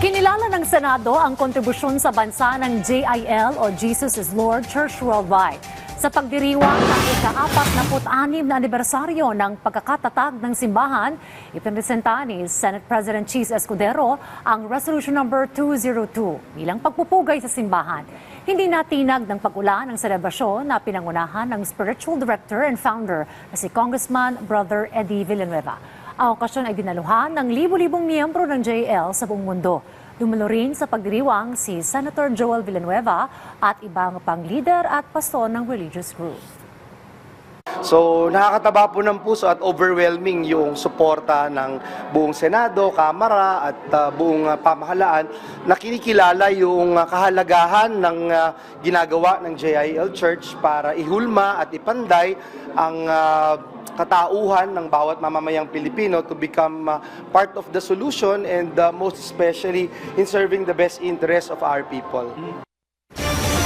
Kinilala ng Senado ang kontribusyon sa bansa ng JIL o Jesus is Lord Church Worldwide sa pagdiriwang ng ika-46 na anibersaryo ng pagkakatatag ng simbahan. Ipinresenta ni Senate President Cheese Escudero ang Resolution number 202 bilang pagpupugay sa simbahan. Hindi natinag ng pag-ulan ang selebrasyon na pinangunahan ng Spiritual Director and Founder na si Congressman Brother Eddie Villanueva. Ang okasyon ay dinaluhan ng libu-libong miyembro ng JL sa buong mundo. Dumalo rin sa pagdiriwang si Senator Joel Villanueva at ibang pang-leader at pastor ng religious group. So nakakataba po ng puso at overwhelming yung suporta ng buong Senado, Kamara at buong pamahalaan na kinikilala yung kahalagahan ng ginagawa ng JIL Church para ihulma at ipanday ang katauhan ng bawat mamamayang Pilipino to become part of the solution and most especially in serving the best interest of our people.